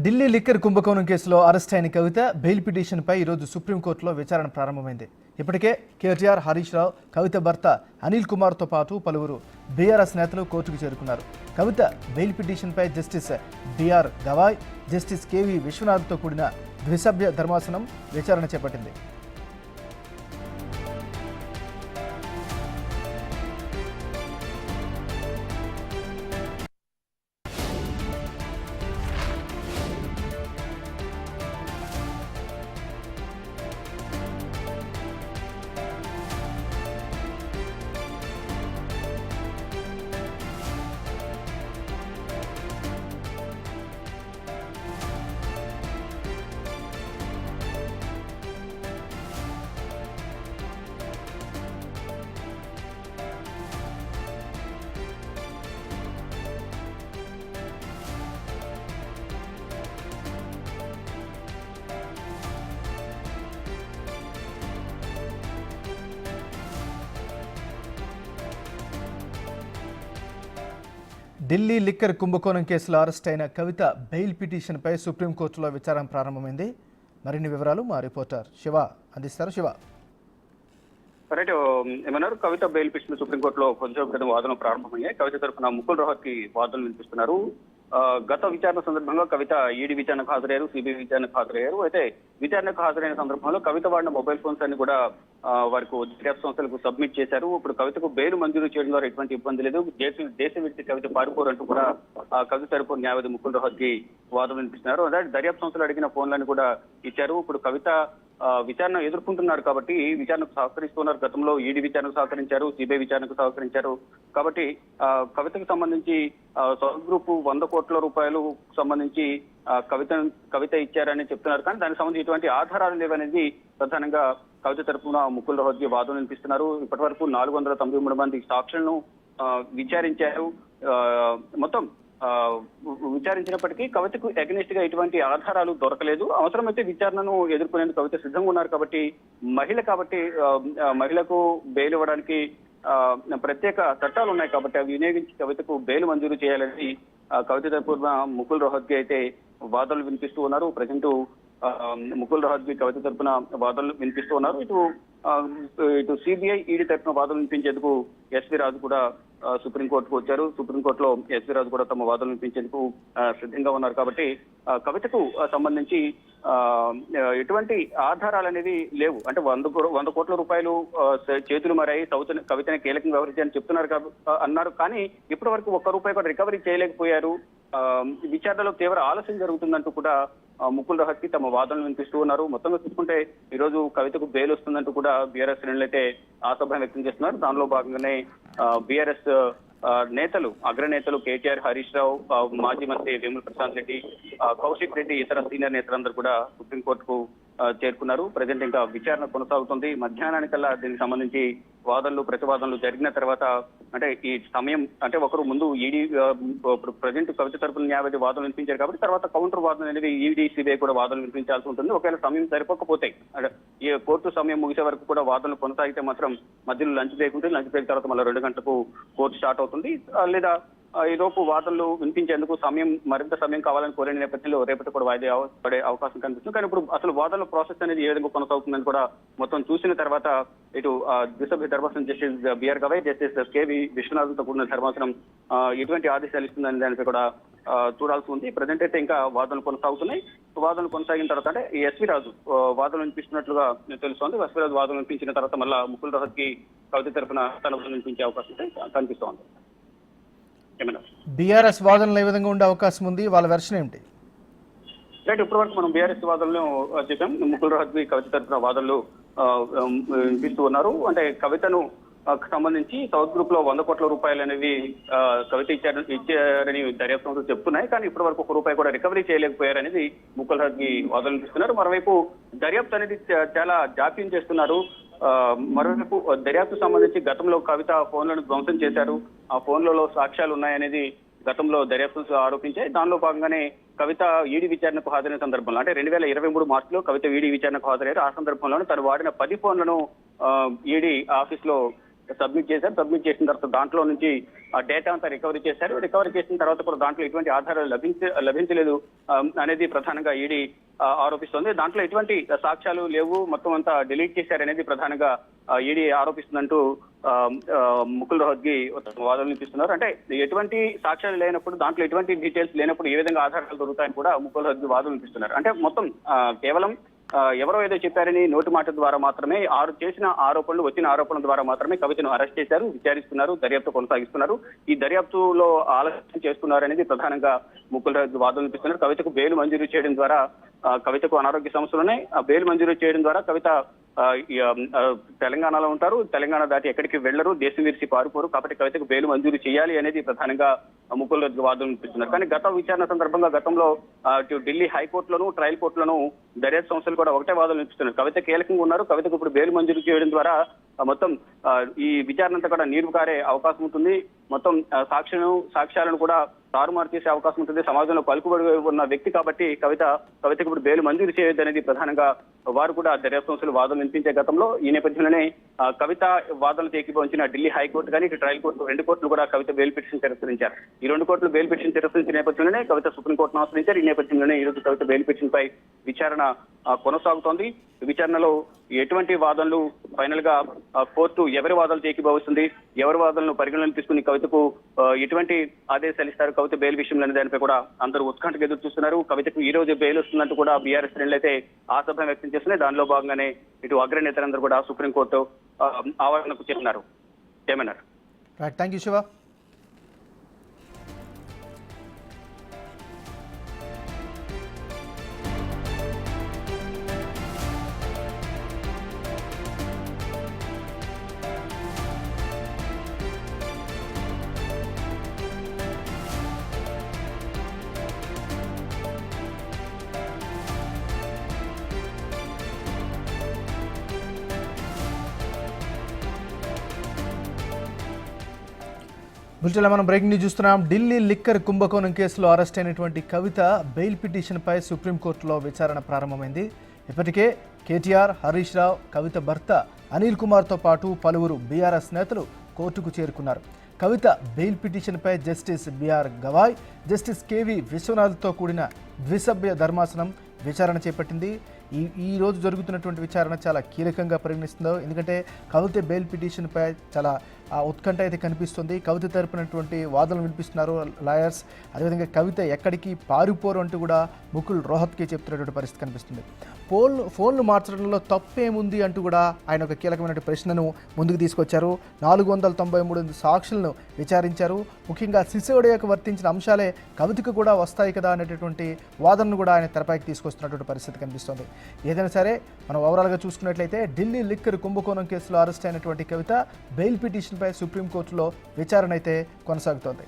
Delhi liquor కుంభకోణం కేసులో arrest అయిన కవిత బెయిల్ పిటిషన్పై ఈరోజు సుప్రీంకోర్టులో విచారణ ప్రారంభమైంది. ఇప్పటికే కేటీఆర్, హరీష్ రావు, కవిత భర్త అనిల్ కుమార్తో పాటు పలువురు బీఆర్ఎస్ నేతలు కోర్టుకు చేరుకున్నారు. కవిత బెయిల్ పిటిషన్పై justice BR Gavai, justice KV విశ్వనాథ్తో కూడిన ద్విసభ్య ధర్మాసనం విచారణ చేపట్టింది. ఢిల్లీ లిక్కర్ కుంభకోణం కేసులో అరెస్ట్ అయిన కవిత బెయిల్ పిటిషన్పై సుప్రీంకోర్టులో విచారణ ప్రారంభమైంది. మరిన్ని వివరాలు మా రిపోర్టర్ శివ అందిస్తారు. శివ, రైట్, ఏమన్నారు? కవిత బెయిల్ పిటిషన్ సుప్రీంకోర్టులో కొంచెం క్రితం వాదనలు ప్రారంభమయ్యాయి. కవిత తరఫున ముకుల్ రోహత్కి వాదనలు వినిపిస్తున్నారు. గత విచారణ సందర్భంగా కవిత ఈడీ విచారణకు హాజరయ్యారు, సిబిఐ విచారణకు హాజరయ్యారు. అయితే విచారణకు హాజరైన సందర్భంలో కవిత వాడిన మొబైల్ ఫోన్స్ అన్ని కూడా వారికి దర్యాప్తు సంస్థలకు సబ్మిట్ చేశారు. ఇప్పుడు కవితకు బెయిల్ మంజూరు చేయడం ద్వారా ఎటువంటి ఇబ్బంది లేదు, దేశ విడిచి కవిత పారిపోరంటూ కూడా కవిత తరపు న్యాయవాది ముకుల్ రోహత్కి వాదనలు వినిపిస్తున్నారు. అలాగే దర్యాప్తు సంస్థలు అడిగిన ఫోన్లను కూడా ఇచ్చారు. ఇప్పుడు కవిత విచారణ ఎదుర్కొంటున్నారు కాబట్టి విచారణకు సహకరిస్తున్నారు. గతంలో ఈడీ విచారణకు సహకరించారు, సిబిఐ విచారణకు సహకరించారు. కాబట్టి కవితకు సంబంధించి సౌత్ గ్రూప్ 100 కోట్ల రూపాయలు సంబంధించి కవిత ఇచ్చారని చెప్తున్నారు. కానీ దానికి సంబంధించి ఎటువంటి ఆధారాలు లేవనేది ప్రధానంగా కవిత తరఫున ముకుల్ రోహత్కి వాదనలు వినిపిస్తున్నారు. ఇప్పటి వరకు 493 మంది సాక్షులను విచారించారు. మొత్తం విచారించినప్పటికీ కవితకు అగెనిస్ట్ గా ఎటువంటి ఆధారాలు దొరకలేదు. అవసరమైతే విచారణను ఎదుర్కొనేందుకు కవిత సిద్ధంగా ఉన్నారు. కాబట్టి మహిళకు బెయిల్ ఇవ్వడానికి ప్రత్యేక చట్టాలు ఉన్నాయి. కాబట్టి అవి వినియోగించి కవితకు బెయిల్ మంజూరు చేయాలని కవిత తరపున ముకుల్ రోహత్కి అయితే వాదనలు వినిపిస్తూ ఉన్నారు. ప్రజెంట్ ముకుల్ రోహత్కి కవిత తరపున వాదనలు వినిపిస్తూ ఉన్నారు. ఇటు సిబిఐ, ఈడీ తరపున వాదనలు వినిపించేందుకు ఎస్వి రాజు కూడా సుప్రీంకోర్టుకు వచ్చారు. సుప్రీంకోర్టులో ఎస్వి రాజు కూడా తమ వాదనలు వినిపించేందుకు సిద్ధంగా ఉన్నారు. కాబట్టి కవితకు సంబంధించి ఎటువంటి ఆధారాలు అనేవి లేవు. అంటే 100 కోట్ల రూపాయలు చేతులు మారాయి, కవితని కీలకంగా వ్యవహరించారని చెప్తున్నారు అన్నారు. కానీ ఇప్పటి వరకు 1 రూపాయి కూడా రికవరీ చేయలేకపోయారు. విచారణలో తీవ్ర ఆలస్యం జరుగుతుందంటూ కూడా ముకుల్ రోహత్కి తమ వాదనలు వినిపిస్తూ ఉన్నారు. మొత్తంగా చూసుకుంటే ఈ రోజు కవితకు బెయిల్ వస్తుందంటూ కూడా బీఆర్ఎస్ శ్రేణులు అయితే ఆశాభావం వ్యక్తం చేస్తున్నారు. దానిలో భాగంగానే బీఆర్ఎస్ నేతలు, అగ్రనేతలు కేటీఆర్, హరీష్ రావు, మాజీ మంత్రి వేముల ప్రశాంత్ రెడ్డి, కౌశిక్ రెడ్డి, ఇతర సీనియర్ నేతలందరూ కూడా సుప్రీంకోర్టుకు చేరుకున్నారు. ప్రజెంట్ ఇంకా విచారణ కొనసాగుతుంది. మధ్యాహ్నానికల్లా దీనికి సంబంధించి వాదనలు, ప్రతివాదనలు జరిగిన తర్వాత, అంటే ఈ సమయం అంటే ఒకరు ముందు ఈడీ ప్రజెంట్ కవిత తరపున న్యాయవాది వాదనలు వినిపించారు కాబట్టి తర్వాత కౌంటర్ వాదన అనేది ఈడీ, సిబిఐ కూడా వాదనలు వినిపించాల్సి ఉంటుంది. ఒకవేళ సమయం సరిపోకపోతే అంటే ఈ కోర్టు సమయం ముగిసే వరకు కూడా వాదనలు కొనసాగితే మాత్రం మధ్యలో లంచ్ బ్రేక్ ఉంటుంది. లంచ్ బ్రేక్ తర్వాత మళ్ళీ 2 గంటలకు కోర్టు స్టార్ట్ అవుతుంది. లేదా ఈలోపు వాదనలు వినిపించేందుకు మరింత సమయం కావాలని కోరిన నేపథ్యంలో రేపటి కూడా వాయిదా పడే అవకాశం కనిపిస్తుంది. కానీ ఇప్పుడు అసలు వాదనల ప్రాసెస్ అనేది ఏ విధంగా కొనసాగుతుందని కూడా మొత్తం చూసిన తర్వాత ఇటు ద్విసభ్య ధర్మాసనం justice BR Gavai, justice KV విశ్వనాథ్తో కూడిన ధర్మాసనం ఎటువంటి ఆదేశాలు ఇస్తుందని దానిపై కూడా చూడాల్సి ఉంది. ప్రజెంట్ అయితే ఇంకా వాదనలు కొనసాగుతున్నాయి. వాదనలు కొనసాగిన తర్వాత అంటే ఈ ఎస్వి రాజు వాదనలు వినిపిస్తున్నట్లుగా తెలుస్తోంది. ఎస్వి రాజు వాదనలు వినిపించిన తర్వాత మళ్ళా ముకుల్ రోహత్కి కవిత తరపున తన వాదనలు వినిపించే అవకాశం కనిపిస్తోంది. బీఆర్ఎస్ వాదనలు ఏ విధంగా ఉండే అవకాశం ఉంది? వాళ్ళ వెర్షన్ ఏమిటి? రైట్, ఇప్పటి వరకు మనం బీఆర్ఎస్ వాదనలు చెప్పాం. ముకుల్ రోహత్కి కవిత తరపున వాదనలు వినిపిస్తూ ఉన్నారు. అంటే కవితను సంబంధించి సౌత్ గ్రూప్ లో 100 కోట్ల రూపాయలు అనేవి కవిత ఇచ్చారని దర్యాప్తు సంస్థలు చెప్తున్నాయి. కానీ ఇప్పటి వరకు 1 రూపాయి కూడా రికవరీ చేయలేకపోయారనేది ముకుల్ రోహత్కి వాదనలు వినిపిస్తున్నారు. మరోవైపు దర్యాప్తు అనేది చాలా జాప్యం చేస్తున్నారు. మరోవైపు దర్యాప్తు సంబంధించి గతంలో కవిత ఫోన్లను ధ్వంసం చేశారు, ఆ ఫోన్లలో సాక్ష్యాలు ఉన్నాయనేది గతంలో దర్యాప్తు ఆరోపించాయి. దానిలో భాగంగానే కవిత ఈడీ విచారణకు హాజరైన సందర్భంలో అంటే 2023 మార్చిలో కవిత ఈడీ విచారణకు హాజరయ్యారు. ఆ సందర్భంలోనే తను వాడిన 10 ఫోన్లను ఈడీ ఆఫీస్ లో సబ్మిట్ చేశారు. సబ్మిట్ చేసిన తర్వాత దాంట్లో నుంచి ఆ డేటా అంతా రికవరీ చేశారు. రికవరీ చేసిన తర్వాత కూడా దాంట్లో ఎటువంటి ఆధారాలు లభించలేదు అనేది ప్రధానంగా ఈడీ ఆరోపిస్తోంది. దాంట్లో ఎటువంటి సాక్ష్యాలు లేవు, మొత్తం అంతా డిలీట్ చేశారనేది ప్రధానంగా ఈడీ ఆరోపిస్తుందంటూ ముకుల్ రోహత్గి వాదనలు వినిపిస్తున్నారు. అంటే ఎటువంటి సాక్ష్యాలు లేనప్పుడు, దాంట్లో ఎటువంటి డీటెయిల్స్ లేనప్పుడు ఏ విధంగా ఆధారాలు దొరుకుతాయని కూడా ముకుల్ రోహత్గి వాదనలు వినిపిస్తున్నారు. అంటే మొత్తం కేవలం ఎవరో ఏదో చెప్పారని నోటి మాట ద్వారా మాత్రమే వచ్చిన ఆరోపణల ద్వారా మాత్రమే కవితను అరెస్ట్ చేశారు, విచారిస్తున్నారు, దర్యాప్తు కొనసాగిస్తున్నారు. ఈ దర్యాప్తులో ఆలస్యం చేస్తున్నారు అనేది ప్రధానంగా ముకుల్ రోహత్గి వాదనలు వినిపిస్తున్నారు. కవితకు బెయిల్ మంజూరు చేయడం ద్వారా, కవితకు అనారోగ్య సమస్యలు ఉన్నాయి, ఆ బెయిల్ మంజూరు చేయడం ద్వారా కవిత తెలంగాణలో ఉంటారు, తెలంగాణ దాటి ఎక్కడికి వెళ్లరు, దేశం విడిచి పారిపోరు, కాబట్టి కవితకు బెయిల్ మంజూరు చేయాలి అనేది ప్రధానంగా ముకుల్ రోహత్గి వాదనలు వినిపిస్తున్నారు. కానీ గత విచారణ సందర్భంగా గతంలో ఢిల్లీ హైకోర్టులోను, ట్రయల్ కోర్టులోను దర్యాప్తు సంస్థలు కూడా ఒకటే వాదనలు వినిపిస్తున్నారు. కవిత కీలకంగా ఉన్నారు, కవితకు ఇప్పుడు బెయిల్ మంజూరు చేయడం ద్వారా మొత్తం ఈ విచారణ అంతా కూడా నీరు కారే అవకాశం ఉంటుంది, మొత్తం సాక్ష్యాలను కూడా తారుమారు చేసే అవకాశం ఉంటుంది. సమాజంలో పలుకుబడి ఉన్న వ్యక్తి కాబట్టి కవితకు ఇప్పుడు బెయిల్ మంజూరు చేయొద్దు అనేది ప్రధానంగా వారు కూడా దర్యాప్తు సంస్థలు వాదనలు వినిపించే గతంలో ఈ నేపథ్యంలోనే కవిత వాదనలు ఏకీభవించిన ఢిల్లీ హైకోర్టు కానీ ఇటు ట్రయల్ కోర్టు, రెండు కోర్టులు కూడా కవిత బెయిల్ పిటిషన్ తిరస్కరించారు. ఈ రెండు కోర్టులు బెయిల్ పిటిషన్ తిరస్కరించిన నేపథ్యంలోనే కవిత సుప్రీంకోర్టును ఆశ్రయించారు. ఈ నేపథ్యంలోనే ఈ రోజు కవిత బెయిల్ పిటిషన్ పై విచారణ కొనసాగుతోంది. విచారణలో ఎటువంటి వాదనలు ఫైనల్ గా కోర్టు ఎవరి వాదనలు ఏకీభవిస్తుంది, ఎవరి వాదనలను పరిగణలోకి తీసుకుని కవితకు ఎటువంటి ఆదేశాలు ఇస్తారు కవిత బెయిల్ విషయంలో దానిపై కూడా అందరూ ఉత్కంఠగా ఎదురు చూస్తున్నారు. కవితకు ఈ రోజు బెయిల్ వస్తుందంటూ కూడా బీఆర్ఎస్ శ్రేణులు అయితే ఆశాభావం వ్యక్తం చేస్తున్నాయి. దానిలో భాగంగానే ఇటు అగ్రనేతలందరూ కూడా సుప్రీంకోర్టు ఆవరణకు చేస్తున్నారు. ఏమన్నారు? Thank you Shiva. బులెటిన్లో మనం బ్రేకింగ్ న్యూస్ చూస్తున్నాం. ఢిల్లీ లిక్కర్ కుంభకోణం కేసులో అరెస్ట్ అయినటువంటి కవిత బెయిల్ పిటిషన్పై సుప్రీంకోర్టులో విచారణ ప్రారంభమైంది. ఇప్పటికే కేటీఆర్, హరీష్ రావు, కవిత భర్త అనిల్ కుమార్తో పాటు పలువురు బీఆర్ఎస్ నేతలు కోర్టుకు చేరుకున్నారు. కవిత బెయిల్ పిటిషన్పై justice BR Gavai, justice KV విశ్వనాథ్తో కూడిన ద్విసభ్య ధర్మాసనం విచారణ చేపట్టింది. ఈ రోజు జరుగుతున్నటువంటి విచారణ చాలా కీలకంగా పరిగణిస్తుందో, ఎందుకంటే కవిత బెయిల్ పిటిషన్పై చాలా ఉత్కంఠ అయితే కనిపిస్తుంది. కవిత తరపునటువంటి వాదనలు వినిపిస్తున్నారు లాయర్స్. అదేవిధంగా కవిత ఎక్కడికి పారిపోరు అంటూ కూడా ముకుల్ రోహత్కి చెప్తున్నటువంటి పరిస్థితి కనిపిస్తుంది. ఫోన్లు మార్చడంలో తప్పేముంది అంటూ కూడా ఆయన ఒక కీలకమైన ప్రశ్నను ముందుకు తీసుకొచ్చారు. 493 సాక్షులను విచారించారు. ముఖ్యంగా సిసోడియాకు వర్తించిన అంశాలే కవితకు కూడా వస్తాయి కదా అనేటటువంటి వాదనను కూడా ఆయన తెరపైకి తీసుకొస్తున్నటువంటి పరిస్థితి కనిపిస్తుంది. ఏదైనా సరే మనం ఓవరాల్గా చూసుకున్నట్లయితే ఢిల్లీ లిక్కర్ కుంభకోణం కేసులో అరెస్ట్ అయినటువంటి కవిత బెయిల్ పిటిషన్పై సుప్రీంకోర్టులో విచారణ అయితే కొనసాగుతోంది.